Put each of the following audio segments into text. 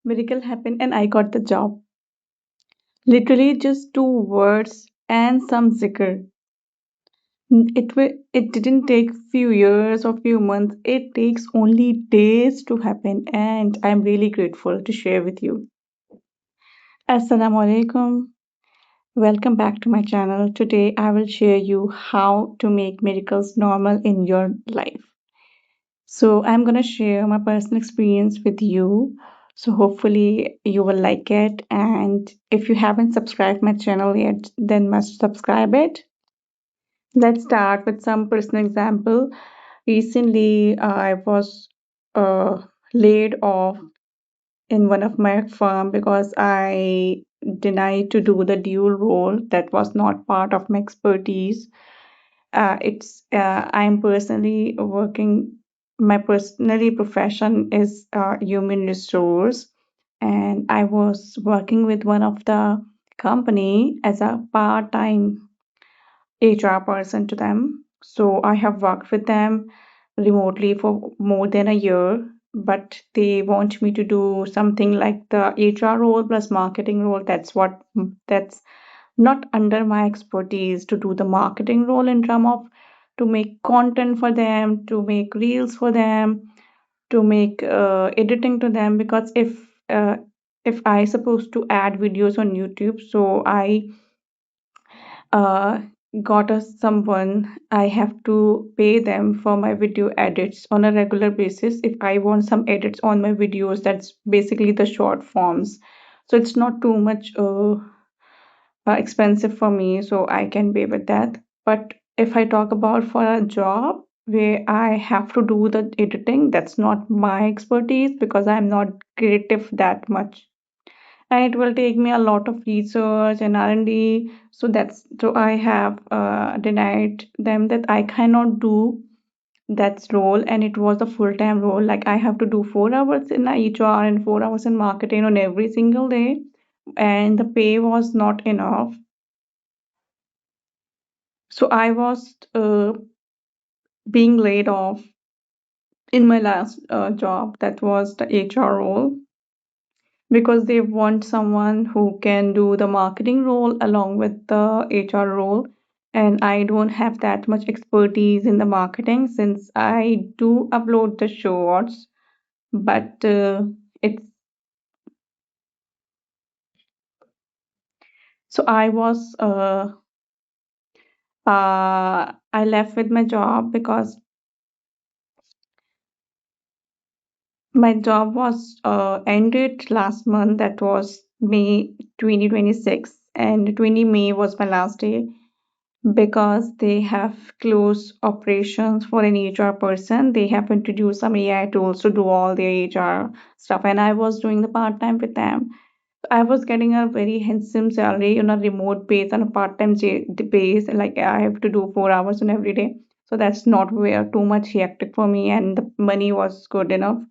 Miracle happened and I got the job. Literally just two words and some zikr. It didn't take few years or few months. It takes only days to happen, and I'm really grateful to share with you. Assalamu alaikum. Welcome back to my channel. Today I will share you how to make miracles normal in your life. So I'm going to share my personal experience with you. So hopefully you will like it, and if you haven't subscribed my channel yet, then must subscribe it. Let's start with some personal example. Recently, I was uh, laid off in one of my firm because I denied to do the dual role that was not part of my expertise. It's I'm personally working. My personally profession is human resource, and I was working with one of the company as a part-time HR person to them. So I have worked with them remotely for more than a year, but they want me to do something like the HR role plus marketing role. That's not under my expertise to do the marketing role in terms of to make content for them, to make reels for them, to make editing to them. Because if I supposed to add videos on YouTube, so I uh, got us someone. I have to pay them for my video edits on a regular basis. If I want some edits on my videos, that's basically the short forms. So it's not too much expensive for me, so I can pay with that. But if I talk about for a job where I have to do the editing, that's not my expertise because I'm not creative that much, and it will take me a lot of research and R&D. So I have denied them that I cannot do that role, and it was a full-time role. Like I have to do 4 hours in HR and 4 hours in marketing on every single day, and the pay was not enough. So I was being laid off in my last job, that was the HR role, because they want someone who can do the marketing role along with the HR role. And I don't have that much expertise in the marketing since I do upload the shorts, but it's so I left with my job because my job was ended last month. That was May 2026, and 20 May was my last day because they have closed operations for an HR person. They have introduced some AI tools to do all their HR stuff, and I was doing the part time with them. I was getting a very handsome salary on a remote base and a part-time base. Like I have to do 4 hours on every day, so that's not where too much hectic for me, and the money was good enough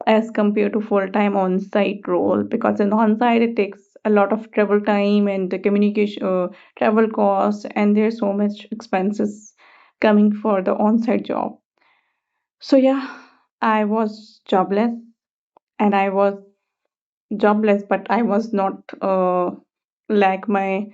as compared to full-time on-site role, because in on-site it takes a lot of travel time and the communication travel costs, and there's so much expenses coming for the on-site job. So yeah, I was jobless, and I was jobless, but I was not lack my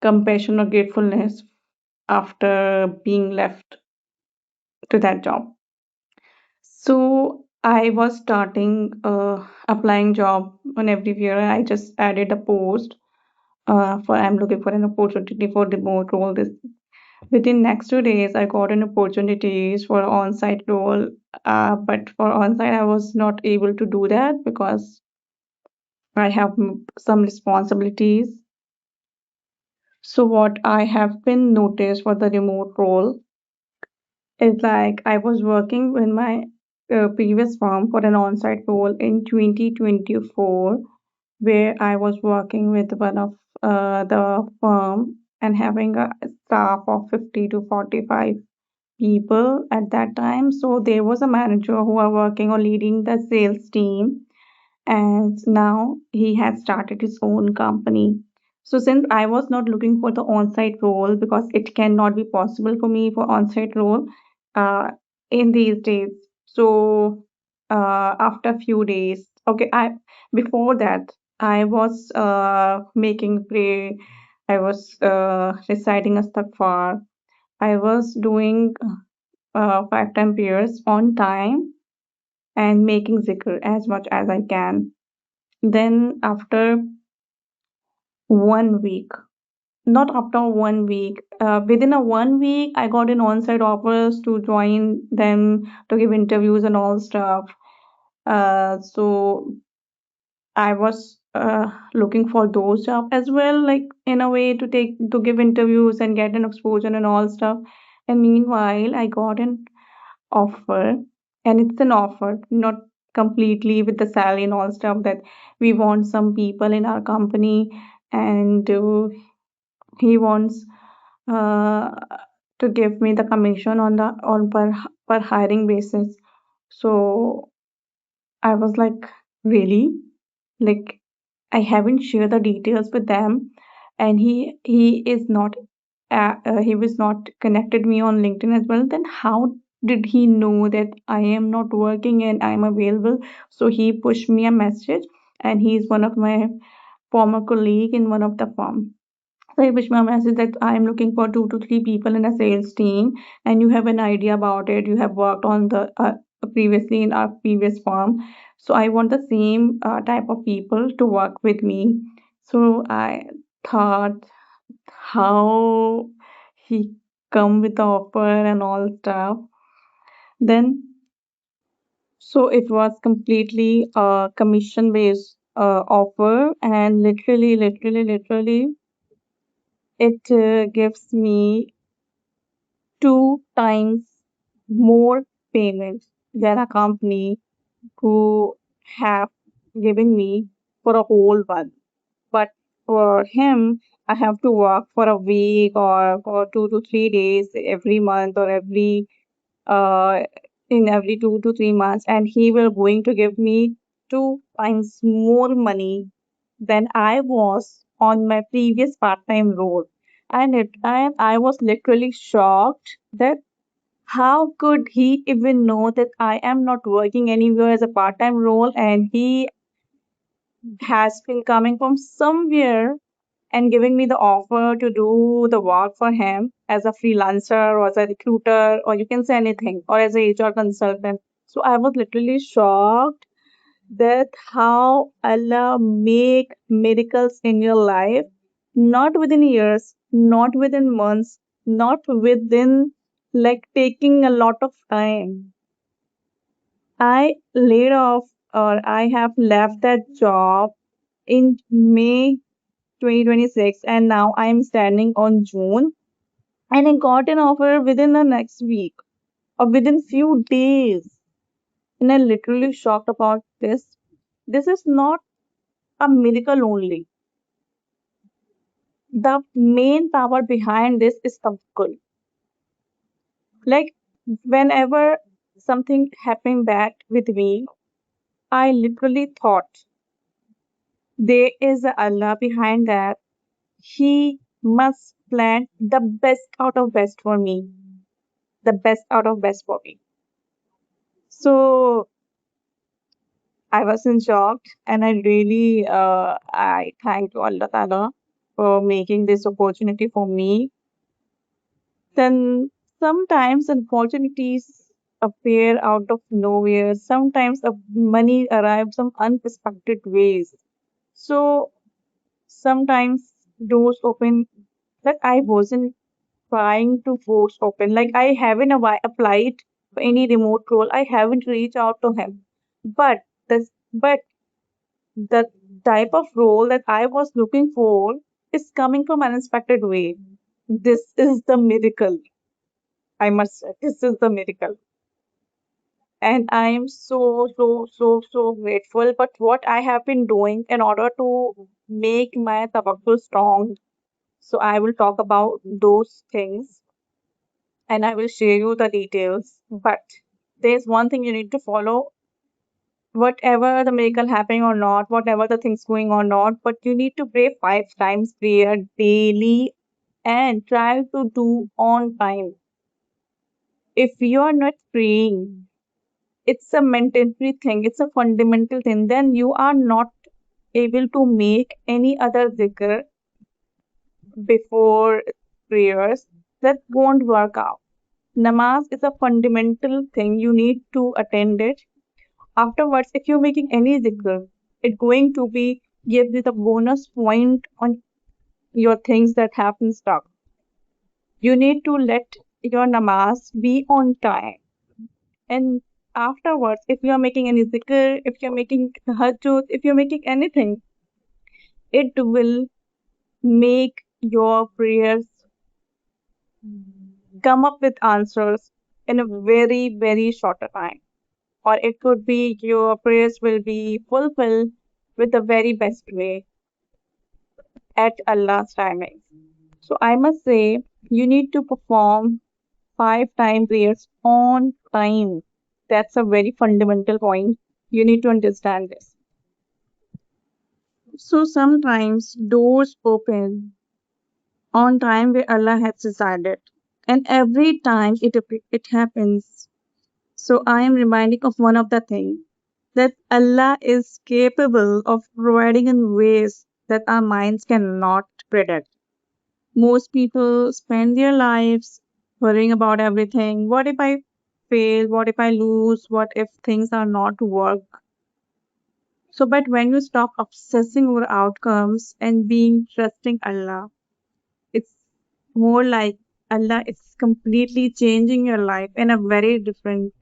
compassion or gratefulness after being left to that job. So I was starting applying job on everywhere. I just added a post for I'm looking for an opportunity for remote role. This within next 2 days, I got an opportunities for on-site role. But for on-site, I was not able to do that because I have some responsibilities. So what I have been noticed for the remote role is like I was working in my previous firm for an on-site role in 2024, where I was working with one of the firm and having a staff of 50 to 45 people at that time. So there was a manager who are working or leading the sales team, and now he has started his own company. So since I was not looking for the on-site role because it cannot be possible for me for on-site role uh, in these days. So after a few days, Okay, I before that I was making pray. I was reciting Istighfar. I was doing 5 time prayers on time and making zikr as much as I can. Then after 1 week, not after 1 week, within a 1 week, I got an on-site offers to join them to give interviews and all stuff. So I was looking for those jobs as well, like in a way to give interviews and get an exposure and all stuff. And meanwhile, I got an offer, and it's an offer, not completely with the salary and all stuff, that we want some people in our company, and he wants uh, to give me the commission on the on per hiring basis. So I was like, really? Like, I haven't shared the details with them, and he was not connected me on LinkedIn as well. Then how did he know that I am not working and I'm available? So he pushed me a message, and he's one of my former colleague in one of the firm. So he pushed me a message that I'm looking for 2 to 3 people in a sales team, and you have an idea about it. You have worked on the previously in our previous firm, so I want the same type of people to work with me. So I thought how he come with the offer and all stuff. Then so it was completely a commission based offer, and literally it gives me 2 times more payments than a company who have given me for a whole month. But for him, I have to work for a week or for 2 to 3 days every month, or uh in every 2 to 3 months, and he will going to give me 2 times more money than I was on my previous part-time role. And I was literally shocked that how could he even know that I am not working anywhere as a part-time role, and he has been coming from somewhere and giving me the offer to do the work for him as a freelancer or as a recruiter, or you can say anything, or as a HR consultant. So I was literally shocked that how Allah make miracles in your life, not within years, not within months, not within like taking a lot of time. I laid off, or I have left that job in May 2026, and now I'm standing on June, and I got an offer within the next week or within few days. And I'm literally shocked about this. This is not a miracle only. The main power behind this is tawakkul. Like whenever something happened bad with me, I literally thought there is a Allah behind that. He must plan the best out of best for me, the best out of best for me. So I was in shock, and I thank to Allah Ta'ala for making this opportunity for me. Then sometimes opportunities appear out of nowhere. Sometimes money arrives some unexpected ways. So sometimes doors open that I wasn't trying to force open. Like I haven't applied for any remote role. I haven't reached out to him. But but the type of role that I was looking for is coming from unexpected way. This is the miracle. I must say, this is the miracle. And I am so grateful. But what I have been doing in order to make my tawakkul strong, so I will talk about those things, and I will share you the details. But there's one thing you need to follow, whatever the miracle happening or not, whatever the things going or not, but you need to pray 5 times prayer daily and try to do on time. If you are not praying, It's a mandatory thing, it's a fundamental thing, then you are not able to make any other zikr before prayers. That won't work out. Namaz is a fundamental thing, you need to attend it. Afterwards, if you're making any zikr, it's going to be give you the bonus point on your things that have been stuck. You need to let your namaz be on time. And afterwards, if you are making any zikr, if you're making tahajjud, if you're making anything, it will make your prayers come up with answers in a very, very shorter time. Or it could be your prayers will be fulfilled with the very best way at Allah's timing. So I must say, you need to perform 5 time prayers on time. That's a very fundamental point. You need to understand this. So sometimes doors open on time where Allah has decided, and every time it happens. So I am reminding of one of the things that Allah is capable of providing in ways that our minds cannot predict. Most people spend their lives worrying about everything. What if I fail? What if I lose? What if things are not work? So, but when you stop obsessing over outcomes and being trusting Allah, it's more like Allah is completely changing your life in a very different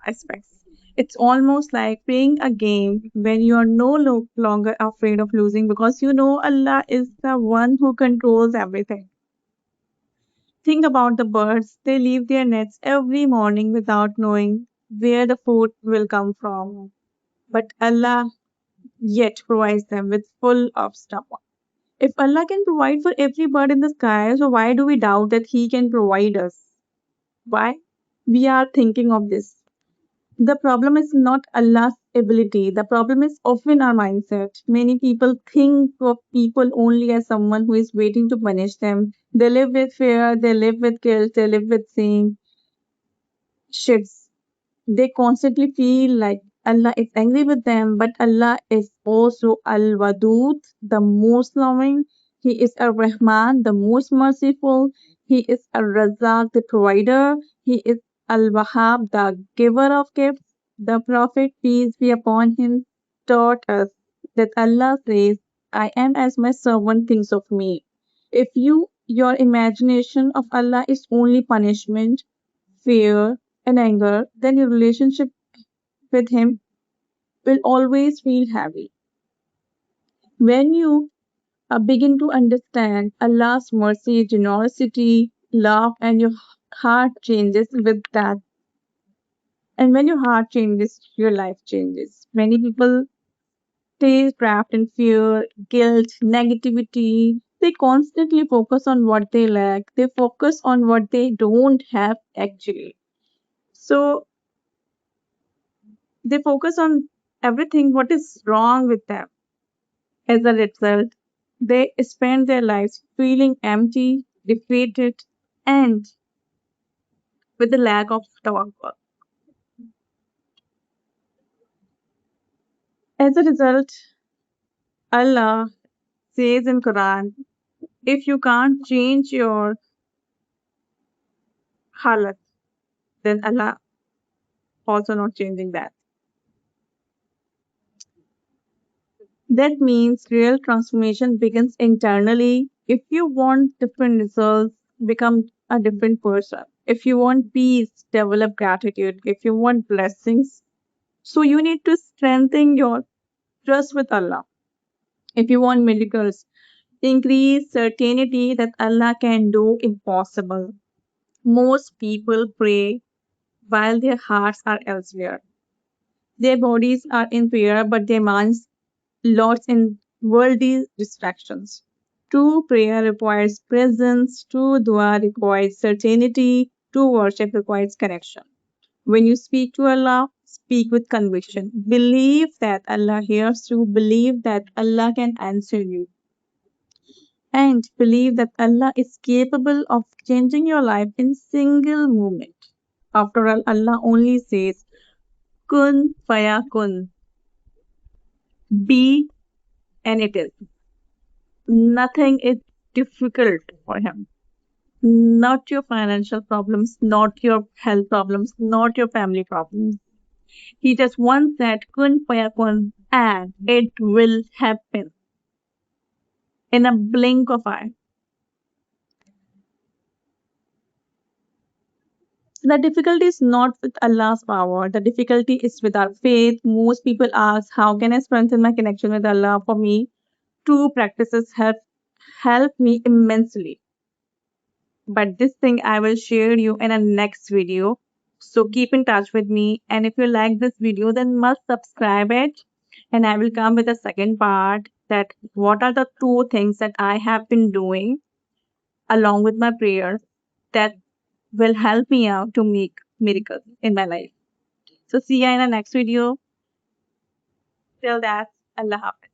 aspects. It's almost like playing a game when you are no longer afraid of losing because you know Allah is the one who controls everything. Think about the birds. They leave their nets every morning without knowing where the food will come from. But Allah yet provides them with full of stuff. If Allah can provide for every bird in the sky, so why do we doubt that He can provide us? Why? We are thinking of this. The problem is not Allah's ability. The problem is often our mindset. Many people think of people only as someone who is waiting to punish them. They live with fear, they live with guilt, they live with saying shifts. They constantly feel like Allah is angry with them, but Allah is also Al Wadud, the most loving. He is Ar Rahman, the most merciful. He is Ar Razak, the provider. He is Al Wahhab, the giver of gifts. The Prophet, peace be upon him, taught us that Allah says, I am as my servant thinks of me. If your imagination of Allah is only punishment, fear, and anger, then your relationship with Him will always feel heavy. When you begin to understand Allah's mercy, generosity, love, and your heart changes with that, and when your heart changes, your life changes. Many people stay trapped in fear, guilt, negativity. They constantly focus on what they lack, they focus on what they don't have actually. So they focus on everything what is wrong with them. As a result, they spend their lives feeling empty, defeated, and with a lack of tawakkul. As a result, Allah says in Quran, if you can't change your halat, then Allah also not changing that. That means real transformation begins internally. If you want different results, become a different person. If you want peace, develop gratitude. If you want blessings, so you need to strengthen your trust with Allah. If you want miracles, increase certainty that Allah can do impossible. Most people pray while their hearts are elsewhere. Their bodies are in prayer, but their minds lost in worldly distractions. True prayer requires presence, true dua requires certainty, true worship requires connection. When you speak to Allah, speak with conviction. Believe that Allah hears you, believe that Allah can answer you, and believe that Allah is capable of changing your life in single moment. After all, Allah only says, Kun faya kun. Be and it is. Nothing is difficult for him. Not your financial problems, not your health problems, not your family problems. He just wants that kun faya kun and it will happen in a blink of eye. The difficulty is not with Allah's power. The difficulty is with our faith. Most people ask, how can I strengthen my connection with Allah? For me, two practices have helped me immensely. But this thing I will share you in a next video. So keep in touch with me. And if you like this video, then must subscribe it. And I will come with a second part that what are the two things that I have been doing along with my prayers that will help me out to make miracles in my life. So see you in the next video. Till that, Allah Hafiz.